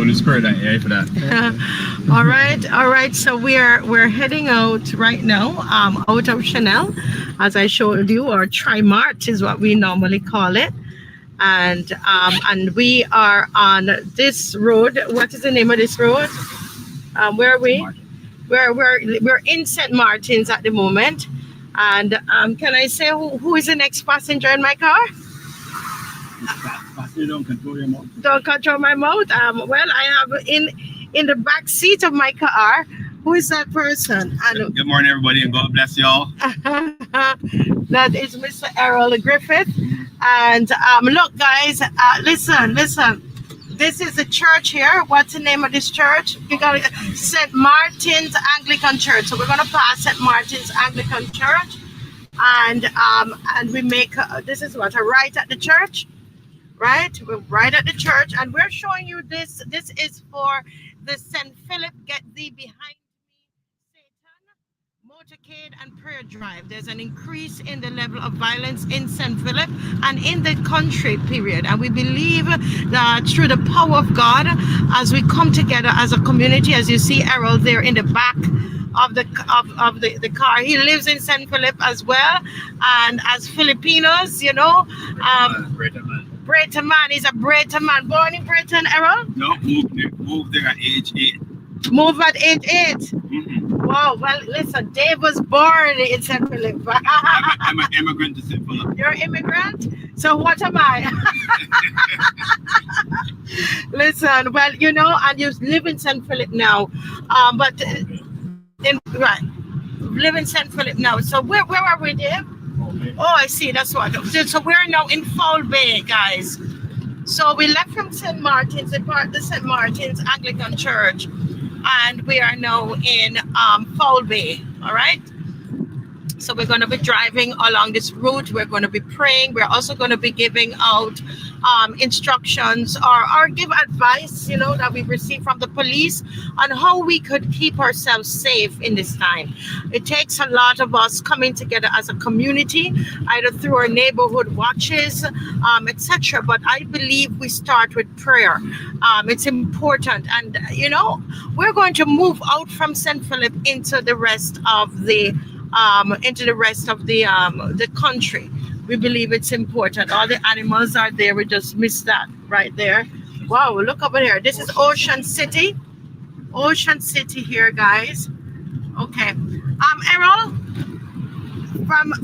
Holy Spirit, I for that. All right. So we're heading out right now, out of Chanel, as I showed you, or Trimart is what we normally call it, and we are on this road. What is the name of this road? Where are we? We're in St. Martin's at the moment, and can I say who is the next passenger in my car? Don't control your mouth. Don't control my mouth. Well, I have in the back seat of my car. Who is that person? And good morning, everybody, and God bless y'all. That is Mr. Errol Griffith. And look, guys, listen. This is the church here. What's the name of this church? You got St. Martin's Anglican Church. So we're gonna pass St. Martin's Anglican Church, and we make this is what a right at the church. Right, we're right at the church, and we're showing you this. This is for the St. Philip Get Thee Behind Me, Satan, Motorcade, and Prayer Drive. There's an increase in the level of violence in St. Philip and in the country, period. And we believe that through the power of God, as we come together as a community, as you see Errol there in the back of the car, he lives in St. Philip as well, and as Filipinos, you know, Brighton man. He's a Brighton man. Born in Brighton, Errol? No, moved there at age 8. Moved at age 8? Mm-hmm. Wow, well, listen, Dave was born in St. Philip. I'm an immigrant to St. Philip. You're an immigrant? So what am I? Listen, well, you know, and you live in St. Philip now, live in St. Philip now. So where are we, Dave? Oh, I see. That's what. So we're now in Foul Bay, guys. So we left from St. Martin's, the St. Martin's Anglican Church, and we are now in Foul Bay. All right. So we're going to be driving along this route. We're going to be praying. We're also going to be giving out instructions or give advice, you know, that we received from the police on how we could keep ourselves safe in this time. It takes a lot of us coming together as a community, either through our neighborhood watches, etc. But I believe we start with prayer. It's important, and you know, we're going to move out from St. Philip into the rest of the country. We believe it's important. All the animals are there. We just missed that right there. Wow, look over here. This is Ocean City. Ocean City here, guys. Okay. Errol, from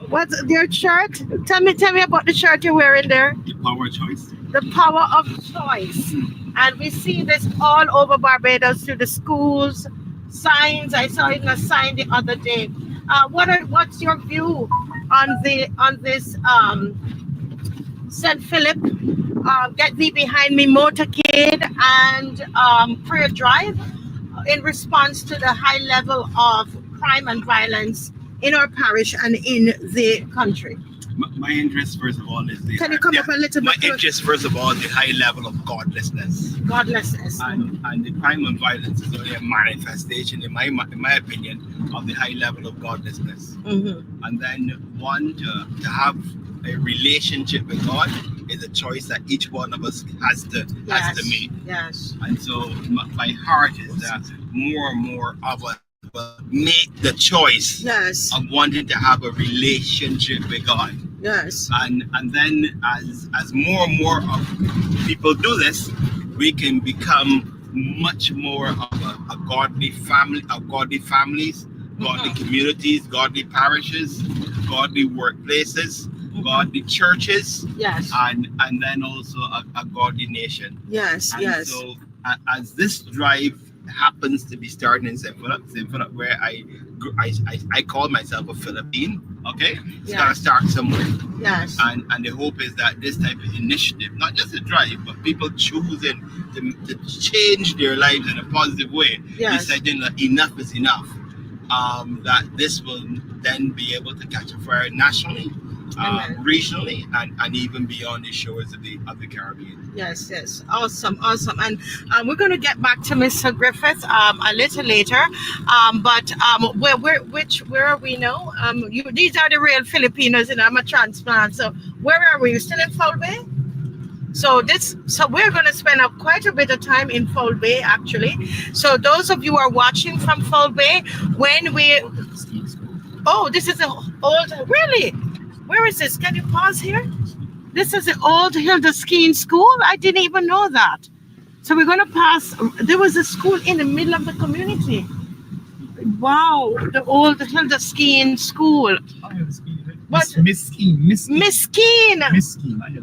what's your shirt? Tell me about the shirt you're wearing there. The power of choice. The power of choice. And we see this all over Barbados through the schools, signs. I saw it in a sign the other day. What's your view on this St. Philip Get Thee Behind Me Motorcade and Prayer Drive in response to the high level of crime and violence in our parish and in the country? My interest, first of all, is the. Can you come up a little bit? My interest, first of all, the high level of godlessness. Godlessness. And the crime and violence is only a manifestation, in my opinion, of the high level of godlessness. Mm-hmm. And then to have a relationship with God is a choice that each one of us has to make. Yes. And so my heart is that more and more of us make the choice of wanting to have a relationship with God. Yes. And then as more and more of people do this, we can become much more of a godly family, of godly families, godly communities, godly parishes, godly workplaces, godly churches, and then also a godly nation. Yes. And so as this drive happens to be starting in St. Philip, where I call myself a Philippine. Okay, it's gotta start somewhere. Yes. And the hope is that this type of initiative, not just a drive, but people choosing to change their lives in a positive way, deciding that enough is enough. That this will then be able to catch a fire nationally, regionally, and even beyond the shores of the Caribbean. Yes. Awesome. And we're going to get back to Mr. Griffith a little later. But where are we now? These are the real Filipinos, and I'm a transplant. So where are we? Still in Foul Bay? So we're going to spend quite a bit of time in Foul Bay, actually. So those of you who are watching from Foul Bay, this is an old, really? Where is this? Can you pause here? This is the old Hilda Skiing School. I didn't even know that. So we're going to pass. There was a school in the middle of the community. Wow, the old Hilda Skiing School. What? Miss Skeen.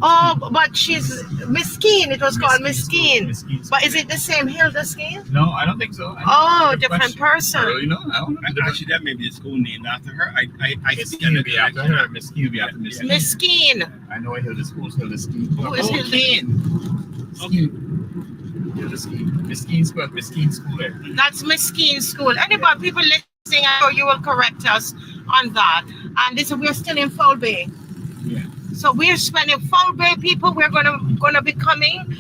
Oh, but she's Miss Skeen. It was called Miss Skeen. But is it the same Hilda Skeen? No, I don't think so. Different person. Really, no, I don't know. Actually, that may be a school named after her. Miss Skeen would be after her. Miss Skeen would be after Miss Skeen. Miss Skeen. I know Hilda School is Hilda Skeen. Who is Hilda? Hilda Skeen. Miss Skeen School. Miss Skeen School there. That's Miss Skeen School. Anybody, people listening, I know you will correct us on that. And we're still in Foul Bay. Yeah. So we're spending Foul Bay people. We're gonna be coming.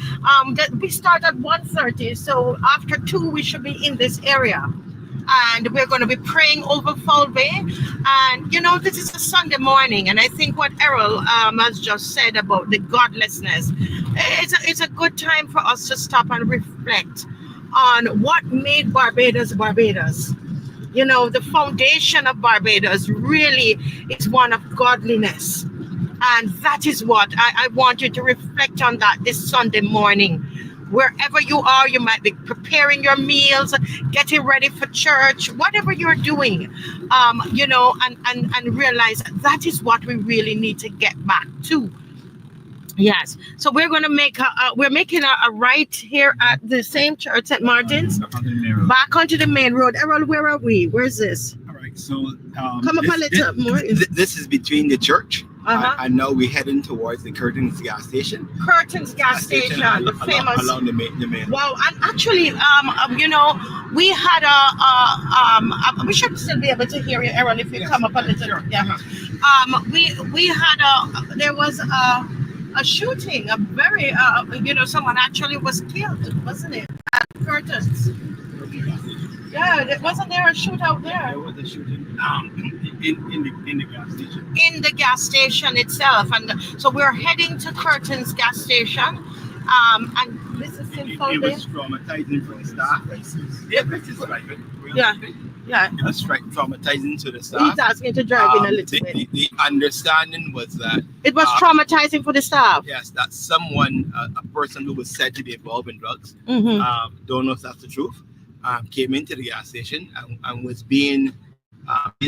We start at 1:30. So after 2, we should be in this area. And we're going to be praying over Foul Bay. And, this is a Sunday morning. And I think what Errol has just said about the godlessness, it's a good time for us to stop and reflect on what made Barbados Barbados. The foundation of Barbados really is one of godliness. And that is what I want you to reflect on that this Sunday morning. Wherever you are, you might be preparing your meals, getting ready for church, whatever you're doing, and realize that is what we really need to get back to. Yes. So we're going to we're making a right here at the same church, St. Martin's. Back onto the main road. Errol, where are we? Where's this? All right. So come up a little more. This is between the church. And now we're heading towards the Curtains gas station. Curtains gas station, the famous. Along the main. Wow, and actually, we had we should still be able to hear you, Aaron, if you come up a little. Sure. Yeah. We had there was a shooting, a very, someone actually was killed, wasn't it? At Curtains. Yeah, wasn't there a shootout there? There was a shooting in the gas station. In the gas station itself, and so we're heading to Curtains gas station. And this is in Foul Bay. It was traumatizing for the staff. Yeah, this is right. Yeah. It was traumatizing to the staff. He's asking to drive in a little bit. The understanding was that it was traumatizing for the staff. Yes, that someone, a person who was said to be involved in drugs, don't know if that's the truth, came into the gas station and was being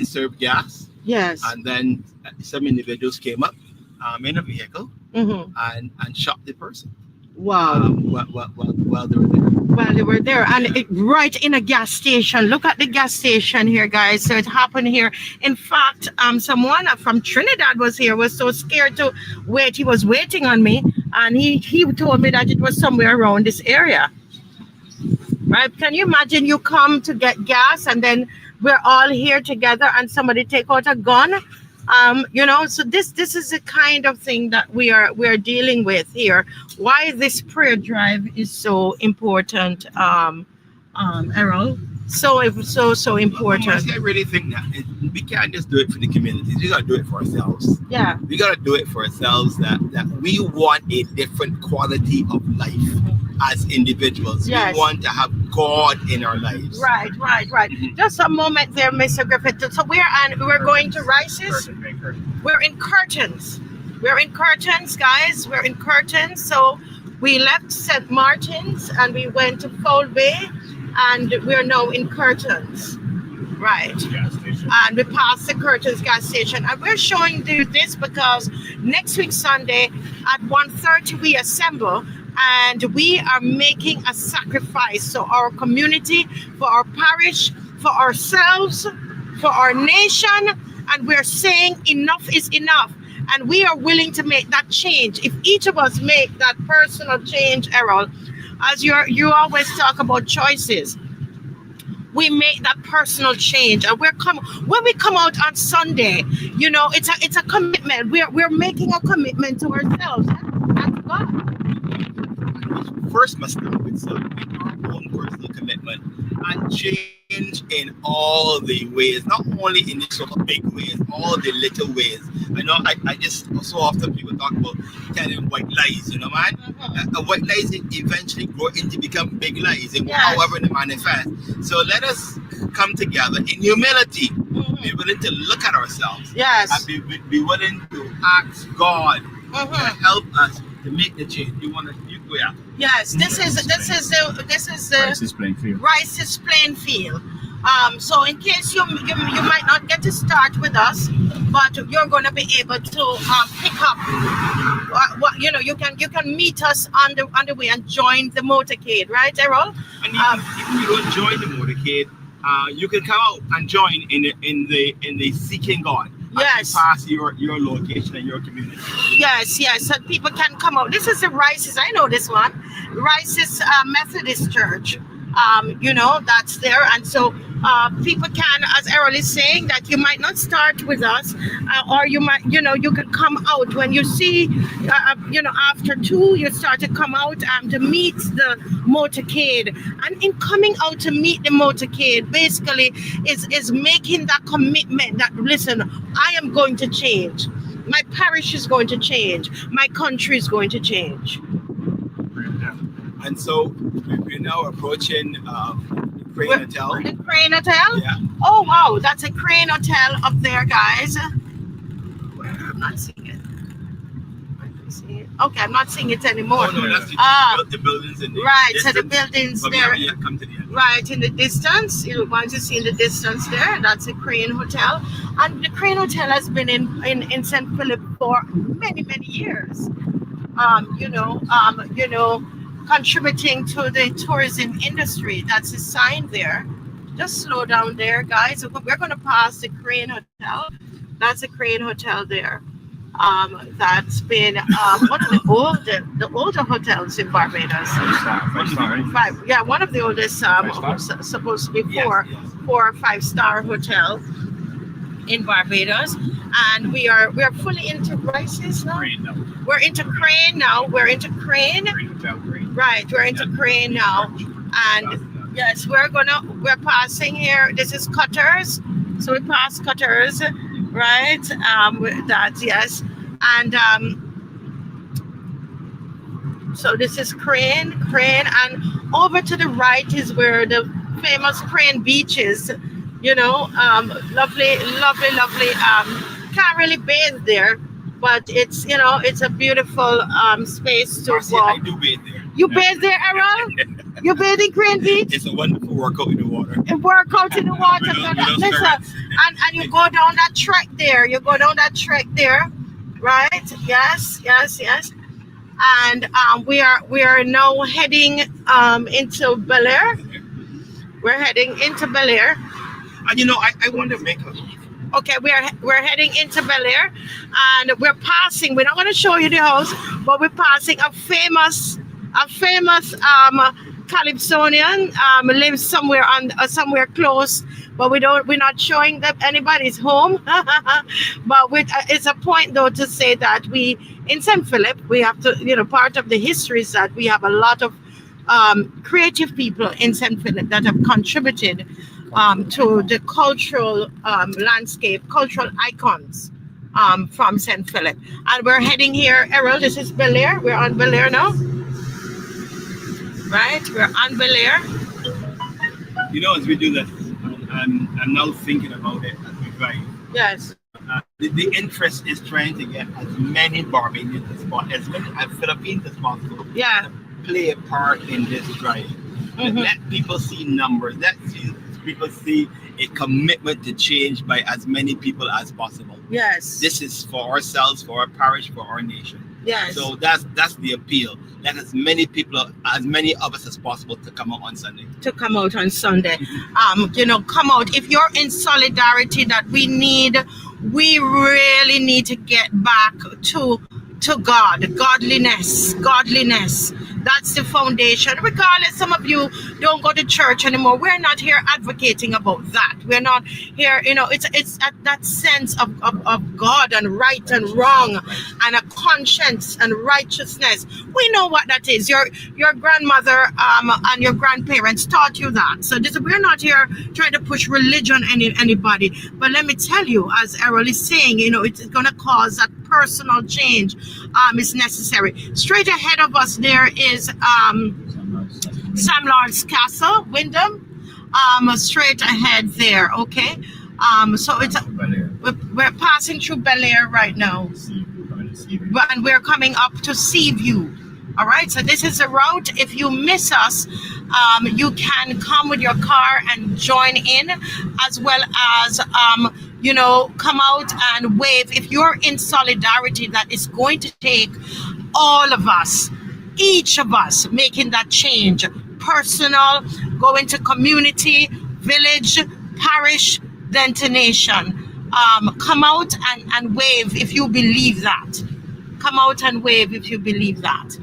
served gas. Yes. And then some individuals came up in a vehicle and shot the person. Wow. While they were there. While they were there, and right in a gas station. Look at the gas station here, guys. So it happened here. In fact, someone from Trinidad was here, was so scared to wait. He was waiting on me, and he told me that it was somewhere around this area. Right? Can you imagine you come to get gas, and then we're all here together, and somebody take out a gun? So this is the kind of thing that we're dealing with here. Why this prayer drive is so important, Errol. So important. I really think that we can't just do it for the communities. We gotta do it for ourselves. Yeah. We gotta do it for ourselves. That we want a different quality of life as individuals. Yes. We want to have God in our lives. Right. Just a moment there, Mr. Griffith. So we're going to Rice's. We're in Curtains. We're in Curtains, guys. We're in Curtains. So we left St. Martin's and we went to Foul Bay, and we're now in Curtains. Right. And we passed the Curtains gas station. And we're showing you this because next week, Sunday, at 1:30, we assemble. And we are making a sacrifice. So our community, for our parish, for ourselves, for our nation. And we're saying enough is enough. And we are willing to make that change. If each of us make that personal change, Errol, as you always talk about choices, we make that personal change. And when we come out on Sunday, it's a commitment. We're making a commitment to ourselves and to God. First must start with our own personal commitment and change in all the ways, not only in the sort of big ways, all the little ways. I know I just so often people talk about telling white lies, you know, man. White lies eventually grow into become big lies, and however they manifest. So let us come together in humility, be willing to look at ourselves, and be willing to ask God to help us to make the change. You go, yeah. Yes, this is the Rice is plain field. So in case you might not get to start with us, but you're going to be able to pick up you can meet us on the way and join the motorcade, right, Errol? And if you don't join the motorcade, you can come out and join in the Seeking God. Yes. Pass your location and your community. Yes. So people can come out. This is the Rice's. I know this one. Rice's Methodist Church. That's there, and so people can, as Errol is saying, that you might not start with us, or you might, you could come out when you see, after 2, you start to come out to meet the motorcade, and in coming out to meet the motorcade, basically is making that commitment that, listen, I am going to change. My parish is going to change. My country is going to change. And so we're now approaching the Crane Hotel. The Crane Hotel? Yeah. Oh, wow. That's a Crane Hotel up there, guys. I'm not seeing it. Okay, I'm not seeing it anymore. Oh, no, that's the buildings in the right, distance. So the buildings But there. Yeah, come to the end. Right, in the distance. You want to see in the distance there. That's a Crane Hotel. And the Crane Hotel has been in St. Philip for many, many years. Contributing to the tourism industry. That's a sign there. Just slow down there, guys. We're going to pass the Crane Hotel. That's a Crane Hotel there. That's been one of the older hotels in Barbados. One of the oldest. Supposed to be four or 5-star hotel in Barbados, and we are fully into Rice's now. We're into Crane now. We're Right, we're into Crane now, and yes, we're passing here. This is Cutters, so we pass Cutters, right? With that, yes, and so this is Crane, and over to the right is where the famous Crane Beach is. Lovely. Can't really bathe there, but it's it's a beautiful space to walk. I do bathe there. You bathe there, Errol? You bathe in Crane Beach? It's a wonderful workout in the water. A workout in the water. Listen, and you go down that trek there. Right? Yes. And we are now heading into Bel Air. We're heading into Bel Air. And I want to make a... Okay, we're heading into Bel Air, and we're passing. We're not going to show you the house, but we're passing a famous Calypsonian lives somewhere close, but we're not showing that anybody's home. But it's a point though to say that we in St. Philip, we have to, part of the history is that we have a lot of creative people in St. Philip that have contributed to the cultural landscape, cultural icons from St. Philip. And we're heading here, Errol, this is Bel Air. We're on Bel Air now. Right, we're on Bel Air. As we do this, I'm now thinking about it as we drive. Yes. The interest is trying to get as many Barbadians as possible, as many Philippines as possible. Yeah. Play a part in this drive. Let people see numbers. Let people see a commitment to change by as many people as possible. Yes. This is for ourselves, for our parish, for our nation. Yes. So that's the appeal. Let as many people, as many of us as possible, to come out on Sunday. Come out. Come out. If you're in solidarity that we really need to get back to to God, godliness. That's the foundation. Regardless, some of you don't go to church anymore. We're not here advocating about that. We're not here, it's at that sense of God and right and wrong and a conscience and righteousness. We know what that is. Your grandmother and your grandparents taught you that. So we're not here trying to push religion on anybody. But let me tell you, as Errol is saying, it's going to cause that personal change is necessary. Straight ahead of us there is Sam Lord's Castle, Wyndham. Straight ahead there, okay? So we're passing through Bel Air right now, and we're coming up to Seaview. All right, so this is the route. If you miss us, you can come with your car and join in, as well as come out and wave. If you're in solidarity, that is going to take all of us, each of us making that change. Personal, going to community, village, parish, then to nation. Come out and wave if you believe that. Come out and wave if you believe that.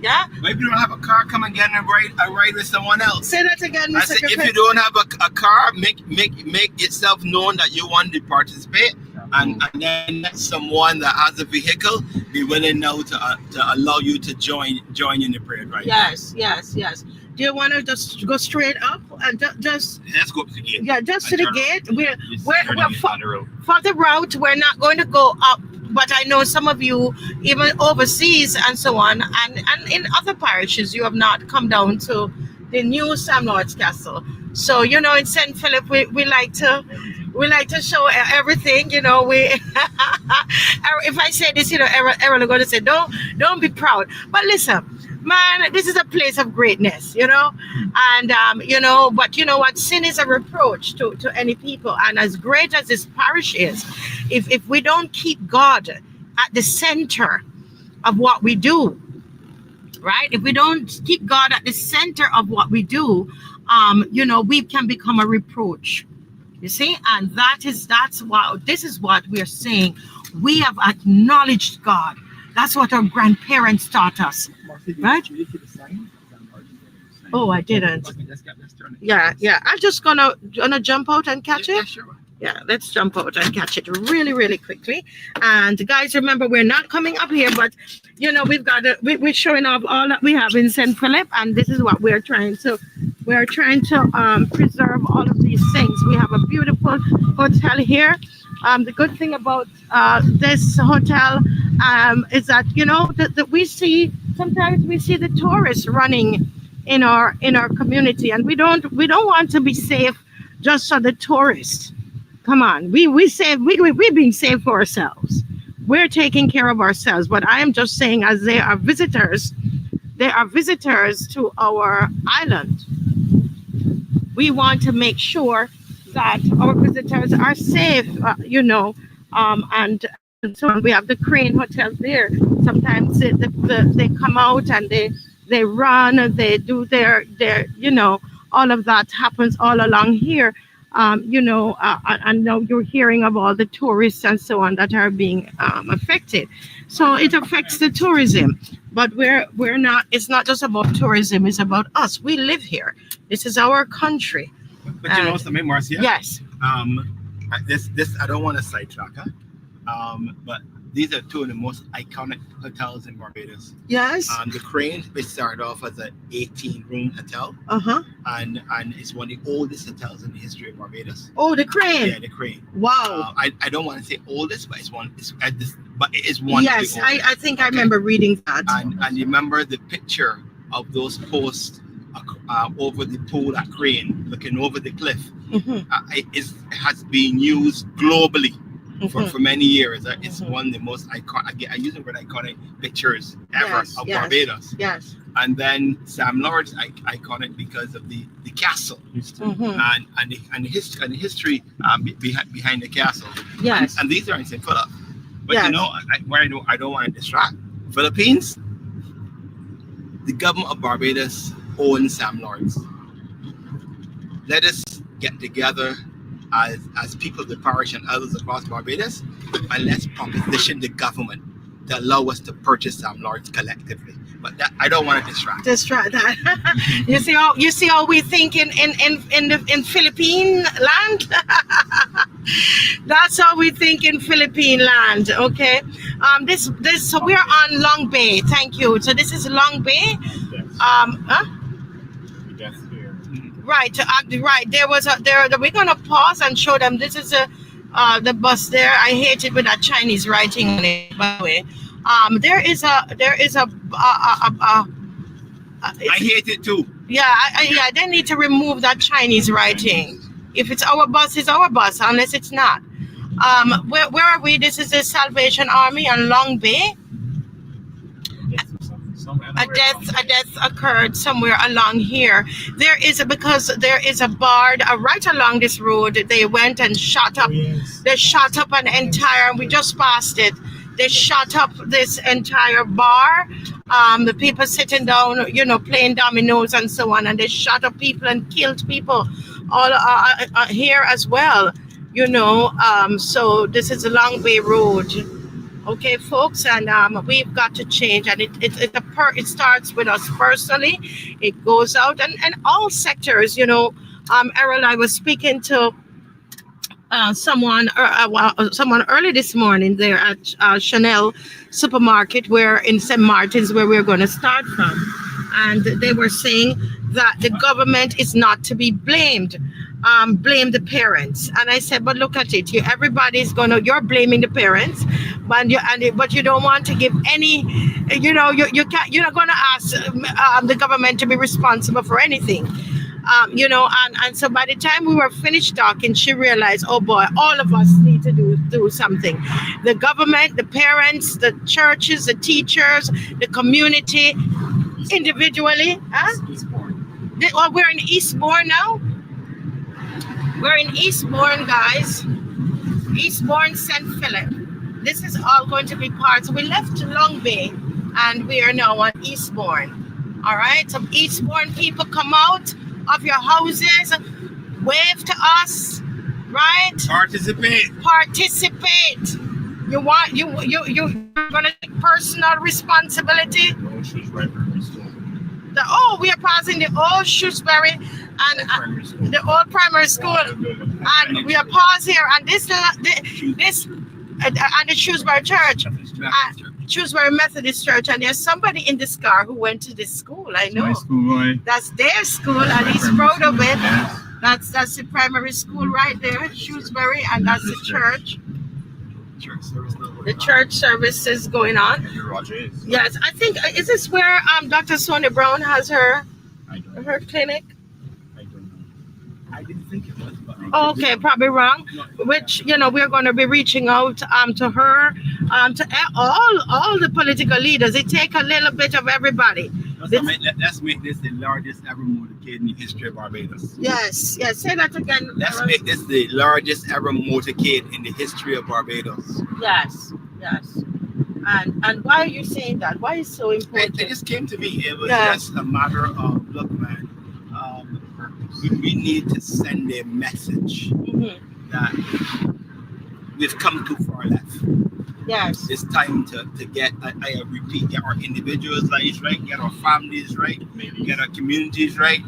Yeah? Maybe you don't have a car, come and get a ride with someone else. Say that again, Mr. I said, if you don't have a car, make yourself known that you want to participate, and then let someone that has a vehicle be willing now to allow you to join in the parade, right? Yes. Do you want to just go straight up and just? Let's go up to the gate. Yeah, just to the gate. We're For the route. We're not going to go up. But I know some of you, even overseas and so on, and in other parishes, you have not come down to the new Sam Lord's Castle. So in St. Philip, we like to show everything. We if I say this, Errol are going to say don't be proud. But listen, man, this is a place of greatness, and but you know what, sin is a reproach to any people, and as great as this parish is, if we don't keep God at the center of what we do, right? If we don't keep God at the center of what we do, we can become a reproach. You see, and this is what we are saying. We have acknowledged God. That's what our grandparents taught us, right? Oh, I didn't. Yeah. I'm just gonna jump out and catch it. Sure. Yeah, let's jump out and catch it really, really quickly. And guys, remember, we're not coming up here, but we're showing off all that we have in St. Philip, and this is what we're trying to preserve all of these things. We have a beautiful hotel here. The good thing about this hotel is that that we see the tourists running in our community, and we don't want to be safe just for the tourists. Come on, we're being safe for ourselves. We're taking care of ourselves. But I am just saying, as they are visitors to our island, we want to make sure that our visitors are safe, and so we have the Crane hotels there. Sometimes they come out and they run, they do their all of that happens all along here. And now you're hearing of all the tourists and so on that are being affected. So it affects the tourism, but we're not. It's not just about tourism. It's about us. We live here. This is our country. But you know something, Marcia? Yes. This I don't want to sidetrack her. But these are two of the most iconic hotels in Barbados. Yes. The Crane, which started off as an 18-room hotel. And it's one of the oldest hotels in the history of Barbados. Oh, the Crane. Yeah, the Crane. Wow. I don't want to say oldest, but it is one. Yes, I think I remember reading that. And you remember the picture of those posts over the pool at Crane, looking over the cliff. It has been used globally for many years. It's one of the most iconic. I use the word iconic pictures ever of Barbados. Yes. And then Sam Lord's iconic because of the castle and the history behind the castle. Yes. And these are in St. Philip. But I don't want to distract Philippines. The government of Barbados owns Sam Lord's. Let us get together as people of the parish and others across Barbados, and let's proposition the government to allow us to purchase some lords collectively. But that, I don't want to distract. Just try that. you see how we think in Philippine land. That's how we think in Philippine land. Okay. This so we're on Long Bay. Thank you. So this is Long Bay. Right. Right. We're gonna pause and show them. This is the bus there. I hate it with that Chinese writing on it. By the way. There is a I hate it too. Yeah, they need to remove that Chinese writing. If it's our bus, it's our bus, unless it's not. Where are we? This is the Salvation Army on Long Bay. A death occurred somewhere along here. There is a bar right along this road. They went and shot up. They shot up an entire. We just passed it. They shot up this entire bar. The people sitting down, playing dominoes and so on, and they shot up people and killed people all here as well. So this is a Long Bay Road. Okay, folks, and we've got to change, and it starts with us personally. It goes out and all sectors. Errol, I was speaking to someone early this morning there at Chanel supermarket, where in St. Martin's, where we're going to start from, and they were saying that the government is not to be blamed. Blame the parents, and I said, but look at it. You're blaming the parents, but you don't want to give any. You're not going to ask the government to be responsible for anything. And so by the time we were finished talking, she realized, oh boy, all of us need to do something. The government, the parents, the churches, the teachers, the community, individually. We're in Eastbourne now. We're in Eastbourne, guys. Eastbourne, St. Philip. This is all going to be part. So we left Long Bay, and we are now on Eastbourne. All right. So Eastbourne people, come out of your houses, wave to us, right? Participate. You're gonna take personal responsibility. We are passing the old Shrewsbury and the old primary school, and we are paused here, and this and the Shrewsbury Church. Shrewsbury Methodist Church, and there's somebody in this car who went to this school. I know. That's their school, and he's proud of it. That's the primary school right there, Shrewsbury, and that's the church. The church service is going on. Yes, I think is this where Dr. Sonia Brown has her clinic? I didn't think it was. Okay, probably wrong. Which we're going to be reaching out to her, to all the political leaders. It take a little bit of everybody. Let's make this the largest ever motorcade in the history of Barbados. Yes. Say that again. Let's make this the largest ever motorcade in the history of Barbados. Yes. And why are you saying that? Why is it so important? It just came to me. It was just a matter of, look, man. We need to send a message that we've come too far left. Yes. It's time to get, I repeat, get our individuals' lives right, get our families right, get our communities right,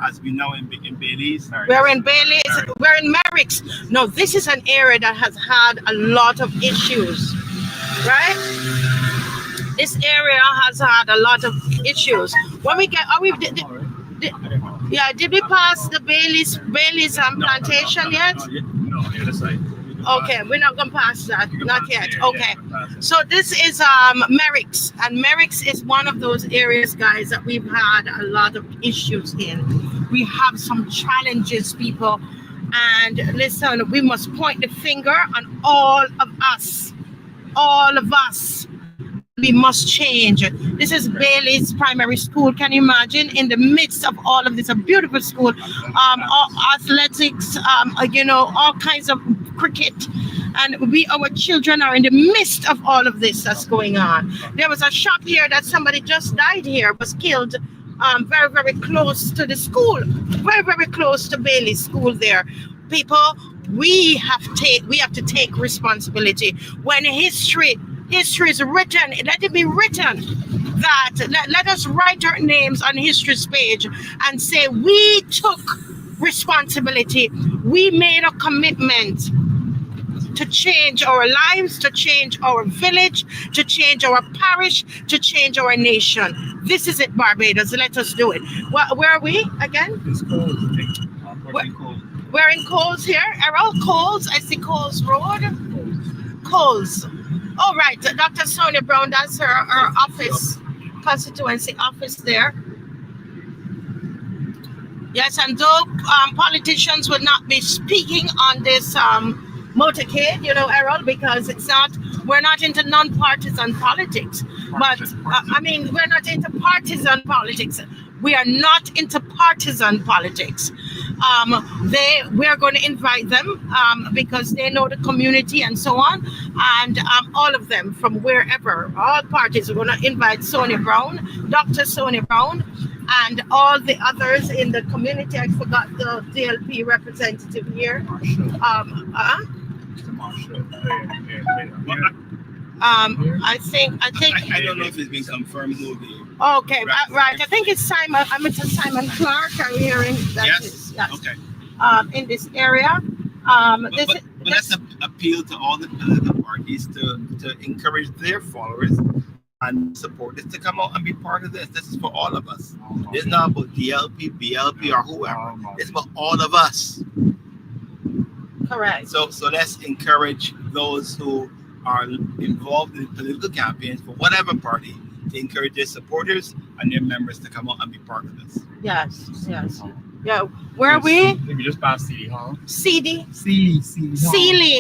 as we know in Baileys. We're in Baileys, we're in Merricks. No, this is an area that has had a lot of issues, right? This area has had a lot of issues. When we get, did we pass the Baileys plantation yet? No, the other side. Okay, we're not gonna pass that, not yet. Okay, so this is Merricks, and Merricks is one of those areas, guys, that we've had a lot of issues in. We have some challenges, people, and listen, we must point the finger on all of us. We must change. This is Bailey's Primary School. Can you imagine? In the midst of all of this, a beautiful school, athletics, all kinds of cricket, and our children are in the midst of all of this that's going on. There was a shop here that somebody just died here, was killed, very, very close to the school, very, very close to Bailey's School there. People, we have to take responsibility. When history History is written. Let it be written that let us write our names on history's page and say we took responsibility. We made a commitment to change our lives, to change our village, to change our parish, to change our nation. This is it, Barbados. Let us do it. Where are we again? It's Coles, I think. We're in Coles here. Errol, Coles. I see Coles Road. Coles. Oh, right. Dr. Sonia Brown, that's her office, constituency office there. Yes, and though politicians will not be speaking on this motorcade, you know, Errol, because we're not into non-partisan politics. But, I mean, we're not into partisan politics. We are not into partisan politics. We're going to invite them because they know the community and so on. And all of them from wherever, all parties are going to invite Sonia Brown, Dr. Sonia Brown, and all the others in the community. I forgot the DLP representative here. I don't know if it's been confirmed who will be. Okay, right. I think it's Simon. I'm into Simon Clark. I'm hearing that. Yes. Yes. Okay. In this area. But let's appeal to all the political parties to encourage their followers and supporters to come out and be part of this. This is for all of us. It's not about DLP, BLP, or whoever. It's about all of us. Correct. So let's encourage those who are involved in political campaigns for whatever party to encourage their supporters and their members to come out and be part of this. Yes. Yeah. Where are we? Maybe just past City Hall. Sealy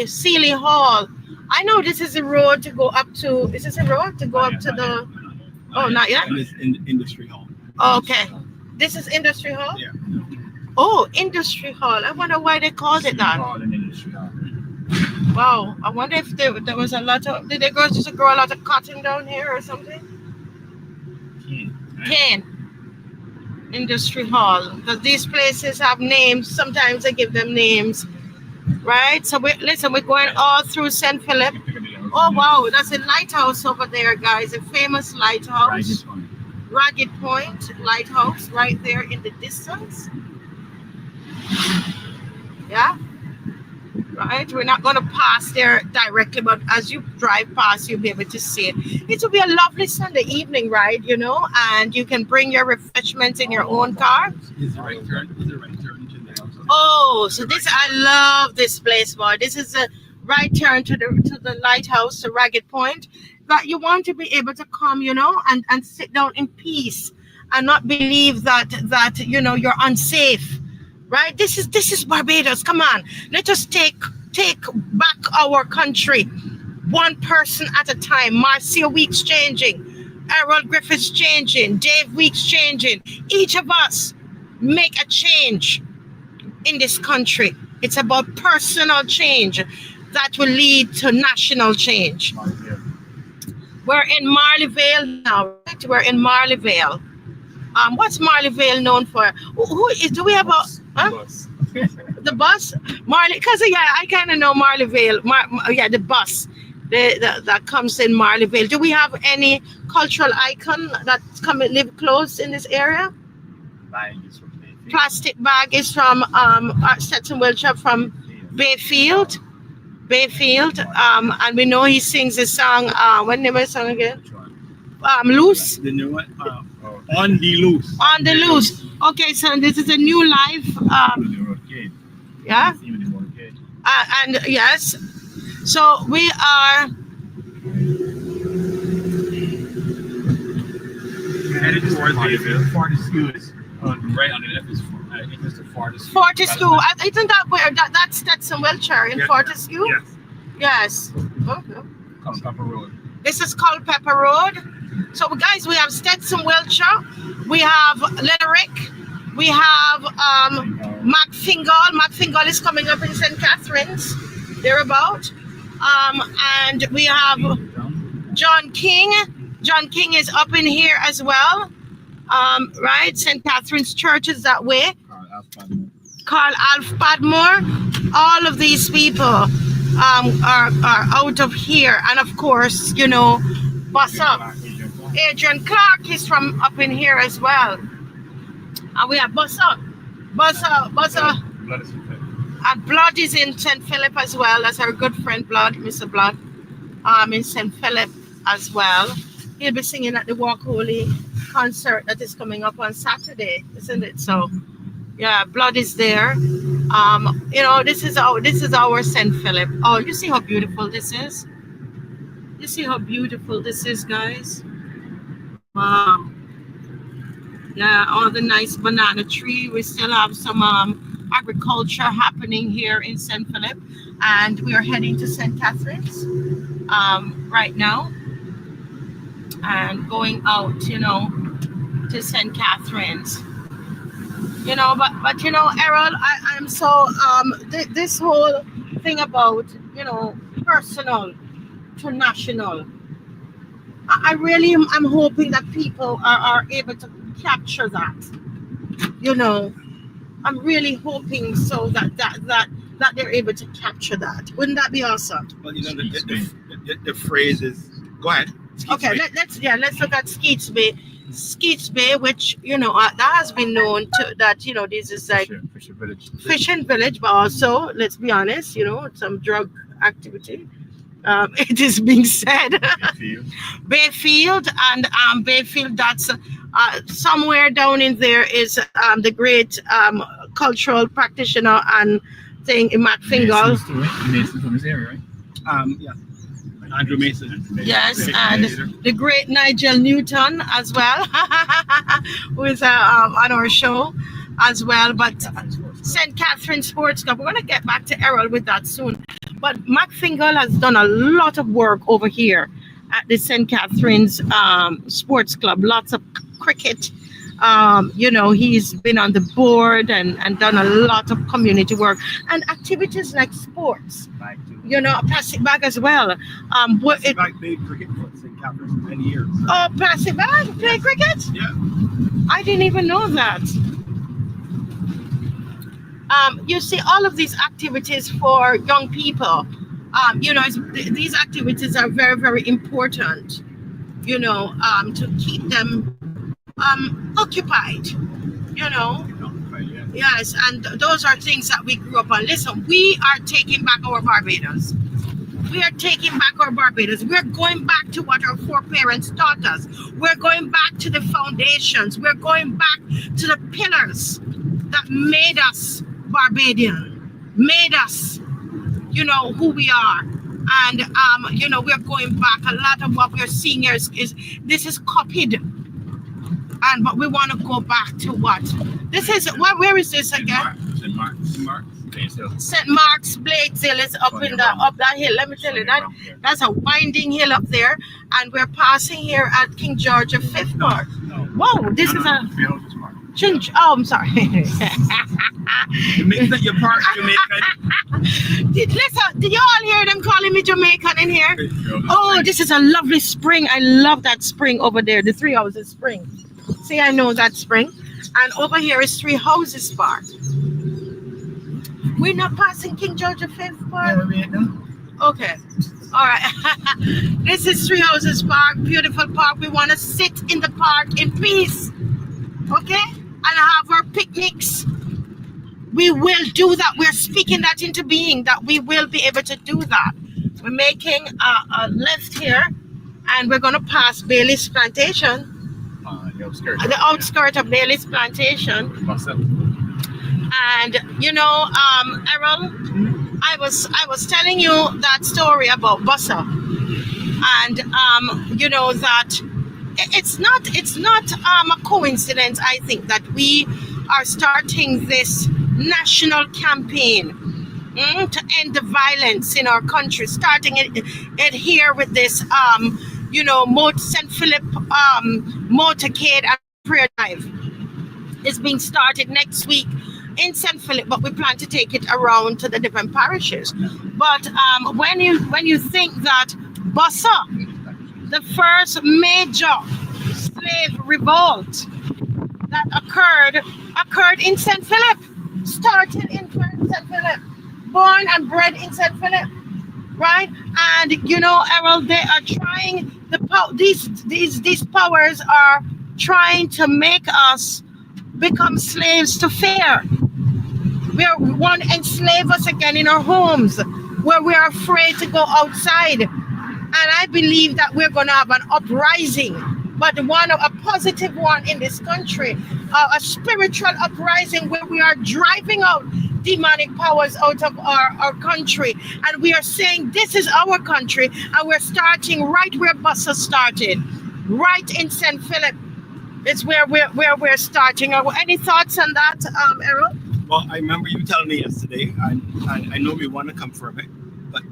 Sealy Hall. I know this is a road to go up to. Is this a road to go up to the? Oh, not yet. And it's in Industry Hall. Okay. This is Industry Hall? Yeah. Oh, Industry Hall. I wonder why they called it that. Wow. I wonder if there was a lot of. Did they grow a lot of cotton down here or something? Cane. Industry Hall. Because these places have names. Sometimes they give them names. Right? So we're going all through St. Philip. Oh, wow. That's a lighthouse over there, guys. A famous lighthouse. Ragged Point Lighthouse right there in the distance. Yeah. Right. We're not going to pass there directly, but as you drive past, you'll be able to see it. It will be a lovely Sunday evening ride, you know, and you can bring your refreshments in your own car. Is the right turn to the house? Oh, so I love this place, boy. This is a right turn to the lighthouse, the Ragged Point. That you want to be able to come, you know, and sit down in peace and not believe that you know you're unsafe. Right? This is Barbados. Come on. Let us take back our country one person at a time. Marcia Weeks changing. Errol Griffiths changing. Dave Weeks changing. Each of us make a change in this country. It's about personal change that will lead to national change. We're in Marley Vale now, right? We're in Marley Vale. What's Marley Vale known for? Do we have a bus? The bus? Marley, because I kind of know Marley Vale. The bus that comes in Marley Vale. Do we have any cultural icon that live close in this area? Plastic Bag is from Stetson Wiltshire from Bayfield. And we know he sings a song. What name is the song again? Loose. The new one. On the Loose. On the Loose. Okay, so this is a new life. Yeah. And yes. So we are. Headed towards the Fortescue is right on the left is Fortescue. Fortescue. Isn't that where that's Stetson Wiltshire in Fortescue? Yes. Yes. Okay. Culpeper Road. This is Culpeper Road. So guys, we have Stetson Wiltshire, we have Lerrick, we have MacFingal. MacFingal is coming up in St. Catherine's, thereabout. And we have John King. John King is up in here as well. Right? St. Catherine's Church is that way. Carl Alf Padmore. All of these people. are out of here. And of course, you know, Bossa, Adrian Clark is from up in here as well. And we have Bossa. And Blood is in St. Philip as well. That's our good friend Blood, Mr. Blood, in St. Philip as well. He'll be singing at the Walk Holy concert that is coming up on Saturday, isn't it? So, yeah, Blood is there. You know, this is our St. Philip. Oh, you see how beautiful this is? You see how beautiful this is, guys? Wow. Yeah, all the nice banana tree. We still have some agriculture happening here in St. Philip, and we are heading to St. Catherine's right now, and going out, you know, to St. Catherine's. You know, but you know, Errol, I'm so this whole thing about, you know, personal to national. I'm hoping that people are able to capture that. You know, I'm really hoping so that they're able to capture that. Wouldn't that be awesome? Well, you know, the phrase is, go ahead. Okay, let's look at Skeets Bay. Skeets Bay, which, you know, that has been known to that, you know, this is like fishing village, but also, let's be honest, you know, some drug activity. It is being said. Bayfield, and Bayfield, that's somewhere down in there is the great cultural practitioner and thing in McFingal. Mason from his area, right? Yeah. Andrew Mason. Yes, and the great Nigel Newton as well, who is on our show as well. But St. Catherine Sports Club, we're going to get back to Errol with that soon. But McFingal has done a lot of work over here at the St. Catherine's Sports Club. Lots of cricket. You know, he's been on the board and done a lot of community work and activities like sports. You know, plastic bag as well. Plastic bag played cricket for St. Catherine's for many years. Oh, plastic bag play cricket? Yeah. I didn't even know that. You see, all of these activities for young people, you know, these activities are very, very important, you know, to keep them occupied, you know. Yes, and those are things that we grew up on. Listen, we are taking back our Barbados. We are taking back our Barbados. We're going back to what our foreparents taught us. We're going back to the foundations. We're going back to the pillars that made us Barbadian, made us, you know, who we are. And, you know, we're going back. A lot of what we're seeing here is copied. But we want to go back to what? This is, where is this again? St. Mark's. St. Mark's Bladesdale is up that hill. Let me tell you, that's a winding hill up there. And we're passing here at King George V Park. Whoa, this is a... Oh, I'm sorry. Your park, Jamaican. Did you all hear them calling me Jamaican in here? Oh, this is a lovely spring. I love that spring over there, the Three Houses Spring. See, I know that spring. And over here is Three Houses Park. We're not passing King George V Park? Okay. All right. This is Three Houses Park, beautiful park. We want to sit in the park in peace. Okay? And have our picnics. We will do that. We're speaking that into being, that we will be able to do that. We're making a left here, and we're going to pass Bailey's Plantation. The outskirt of Bailey's Plantation. And you know, Errol, I was telling you that story about Bossa, and you know that it's not a coincidence. I think that we are starting this national campaign to end the violence in our country, starting it here with this you know, St. Philip Motorcade and prayer drive. It's being started next week in St. Philip, but we plan to take it around to the different parishes. But when you think that Bossa, the first major slave revolt that occurred in St. Philip, started in St. Philip, born and bred in St. Philip. right? And you know, Errol, they are trying these powers are trying to make us become slaves to fear. We want to enslave us again in our homes, where we are afraid to go outside. And I believe that we're going to have an uprising, but a positive one in this country, a spiritual uprising where we are driving out demonic powers out of our country. And we are saying this is our country, and we're starting right where Buster started, right in St. Philip. It's where we're starting. Any thoughts on that, Errol? Well, I remember you telling me yesterday, and I know we want to confirm it, but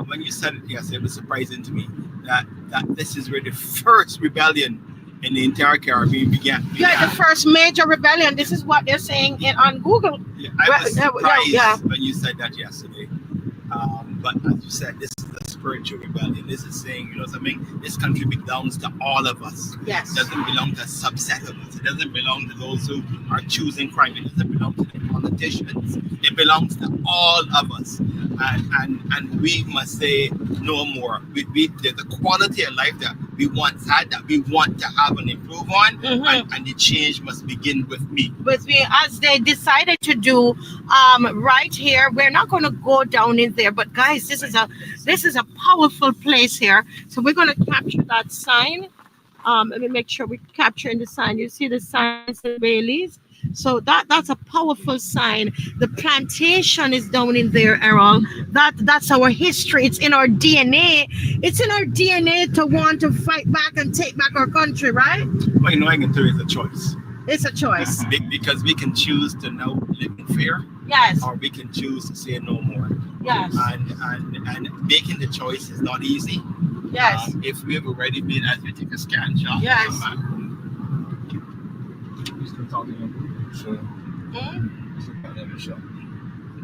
when you said it yesterday, it was surprising to me that this is where the first rebellion in the entire Caribbean began. Yeah, the first major rebellion. This is what they're saying on Google. Yeah, I was surprised when you said that yesterday. But as you said, this is a spiritual rebellion. This is saying, you know something, this country belongs to all of us. Yes. It doesn't belong to a subset of us. It doesn't belong to those who are choosing crime. It doesn't belong to the politicians. It belongs to all of us. And we must say no more. There's a quality of life that we once had that we want to have and improve on, and the change must begin with me. With me, as they decided to do right here. We're not going to go down in there, but guys, this is a powerful place here. So we're going to capture that sign. Let me make sure we're capturing the sign. You see the sign says Bailey's. So that's a powerful sign. The plantation is down in there, Errol. That's our history. It's in our DNA. It's in our DNA to want to fight back and take back our country, right? Well, you know, I can tell you it's a choice. It's a choice. Because we can choose to now live in fear. Yes. Or we can choose to say no more. Yes. And making the choice is not easy. Yes. If we've already been, as we take a scan shot. Yes.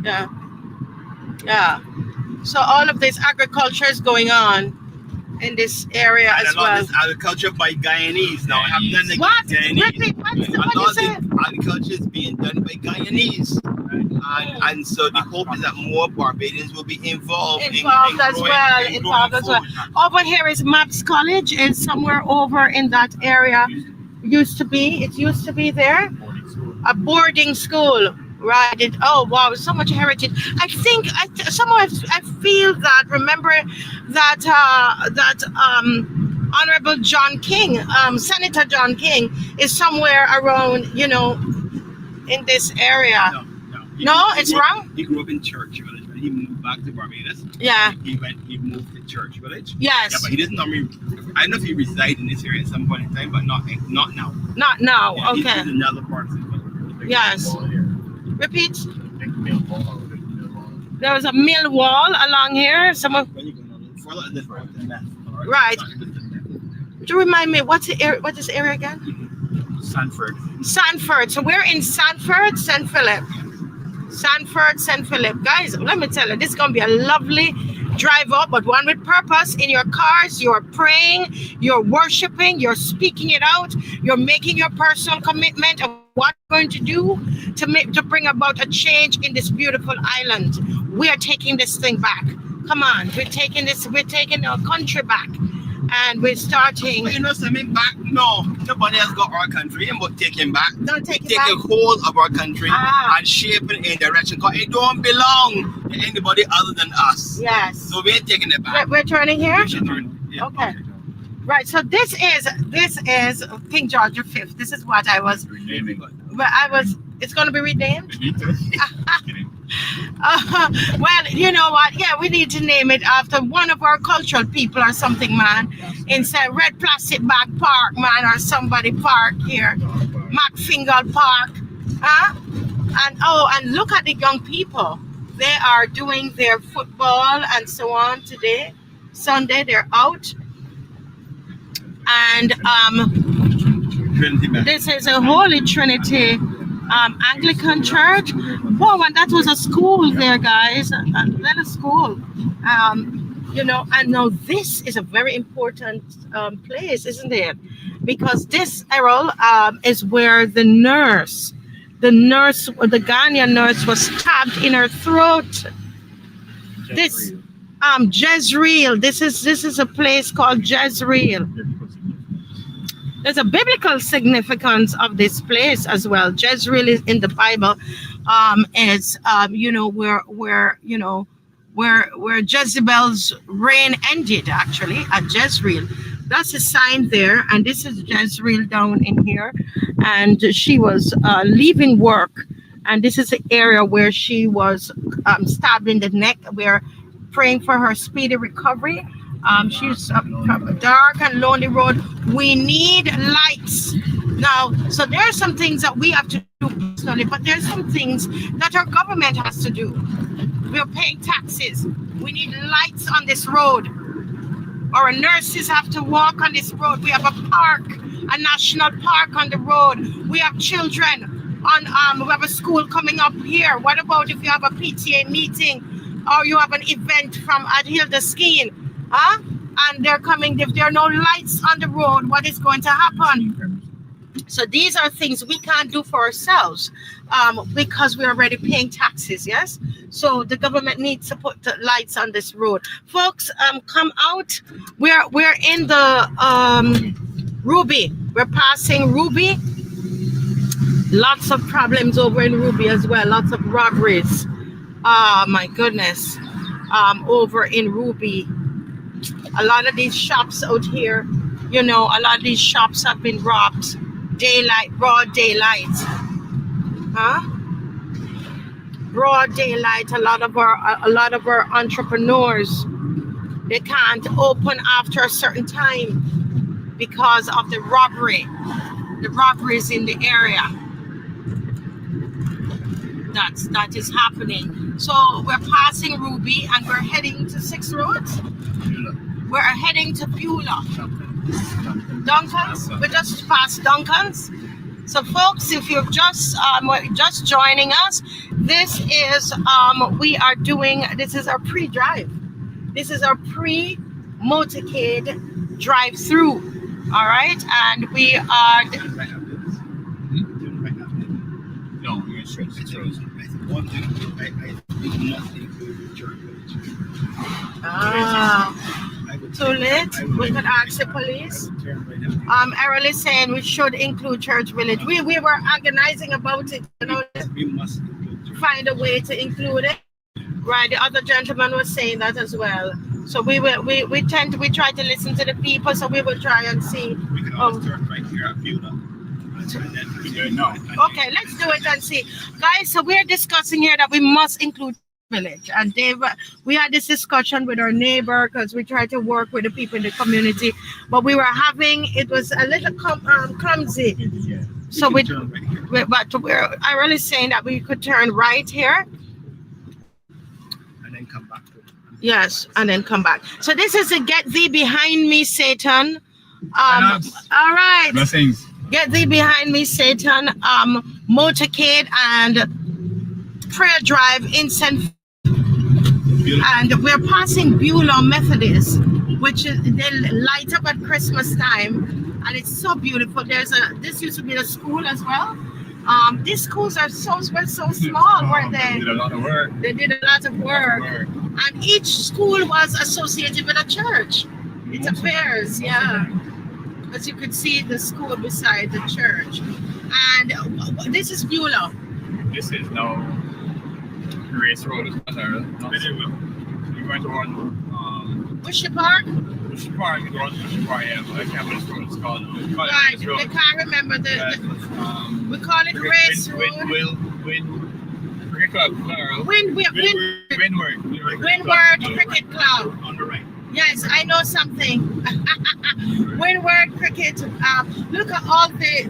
Yeah. Yeah. So all of this agriculture is going on in this area as well. This agriculture by Guyanese now. I have done the What? Guyanese. What is it? Agriculture is being done by Guyanese. And so the hope is that more Barbadians will be involved as well. Over here is Maps College. Is somewhere over in that area. It used to be there. A boarding school. Right. Oh wow, so much heritage. I think I feel that. Remember that Honorable John King, Senator John King, is somewhere around, in this area. No, it's wrong. He grew up in Church Village, but he moved back to Barbados. Yeah. He moved to Church Village. Yes. Yeah, but he doesn't normally. I don't know if he reside in this area at some point in time, but not now. Not now. Yeah, okay. He's in another part of the Yes. Repeat. There was a mill wall along here. Right. Do you remind me what is area again? Sanford. So we're in Sanford, St. Philip. Sanford, St. Philip. Guys, let me tell you, this is gonna be a lovely drive up, but one with purpose. In your cars, you're praying, you're worshiping, you're speaking it out, you're making your personal commitment of what you're going to do to bring about a change in this beautiful island. We are taking this thing back. Come on, we're taking our country back. And we're starting. But you know something back? No, nobody has got our country, but taking back. Don't take it take back. a hold of our country and shape it in direction. Because it don't belong to anybody other than us. Yes. So we're taking it back. We're turning here. We should turn. Yeah, Okay. Right. So this is King George V. This is what I was. It's going to be renamed. Well, you know what? Yeah, we need to name it after one of our cultural people or something, man. Instead, Red Plastic Bag Park, man, or somebody park here. McFingal Park. And look at the young people. They are doing their football and so on today. Sunday, they're out. And this is a Holy Trinity Anglican church. Whoa, and that was a school there, guys. A little school. And now this is a very important place, isn't it? Because this, Errol, is where the Ghanaian nurse was stabbed in her throat. Jezreel. This is a place called Jezreel. There's a biblical significance of this place as well. Jezreel is in the Bible. It's where Jezebel's reign ended, actually, at Jezreel. That's a sign there, and this is Jezreel down in here. And she was leaving work, and this is the area where she was stabbed in the neck. We're praying for her speedy recovery. She's a dark and lonely road. We need lights. Now, so there are some things that we have to do personally, but there's some things that our government has to do. We're paying taxes. We need lights on this road. Our nurses have to walk on this road. We have a park, a national park on the road. We have children on, we have a school coming up here. What about if you have a PTA meeting or you have an event from Adhilda skiing? Huh? And they're coming, if there are no lights on the road, what is going to happen? So these are things we can't do for ourselves because we're already paying taxes, yes? So the government needs to put the lights on this road. Folks, come out. We're in the Ruby. We're passing Ruby. Lots of problems over in Ruby as well. Lots of robberies. My goodness. Over in Ruby. A lot of these shops out here, a lot of these shops have been robbed. Daylight, broad daylight. Huh? Broad daylight. A lot of our entrepreneurs, they can't open after a certain time because of the robbery. The robberies in the area. That is happening. So we're passing Ruby and we're heading to 6 Roads. We're heading to Beulah. Duncan's. We just passed Duncan's. So folks, if you're just joining us, this is this is our pre-drive. This is our pre-motorcade drive-through. All right, and we are. No, you're straight. Too late. We could ask the police. Errol is saying we should include Church Village. We were agonizing about it. We must find a way to include it. Right. The other gentleman was saying that as well. So we try to listen to the people. So we will try and see. We can always turn right here at Beulah. Okay, let's do it and see, guys. So we're discussing here that we must include village, and we had this discussion with our neighbor because we try to work with the people in the community, but it was a little clumsy. So we're really saying that we could turn right here and then come back to it. Yes, and then come back. So this is a Get Thee Behind Me, Satan. All right. Blessings. Get Thee Behind Me, Satan. Motorcade and prayer drive in St. And we're passing Beulah Methodist, which is they light up at Christmas time, and it's so beautiful. This used to be a school as well. These schools were so small, weren't they? They did a lot of work. They did a lot of work. And each school was associated with a church. It's affairs, yeah. As you could see, the school beside the church. And this is Beulah. This is now Race Road. You're going to run Bushy Park? Bushy Park, you go on Bushy Park, yeah. I can't remember what it's called. Right, I can't remember we call it Race Road. Windward Cricket Club. On the right. Yes, I know something. Windward Cricket. Look at all the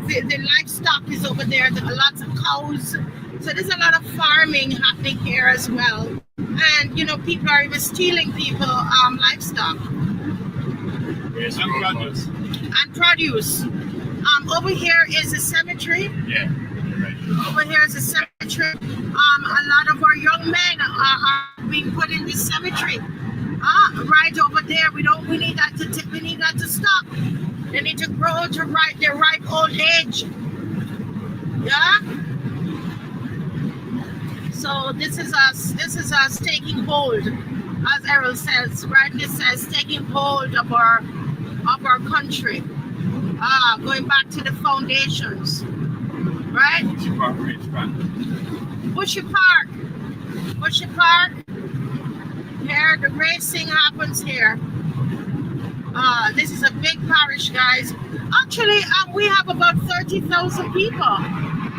livestock is over there. There are lots of cows. So there's a lot of farming happening here as well. And people are even stealing livestock. Yes, and produce. Over here is a cemetery. Yeah. Right. Over here is a cemetery. A lot of our young men are being put in this cemetery. Right over there. We need that to stop. They need to grow to their ripe old age. Yeah. So this is us taking hold. as Errol says, rightly says, taking hold of our country. Going back to the foundations. Right? Bushy Park. Here, the racing happens here. This is a big parish, guys. Actually, we have about 30,000 people.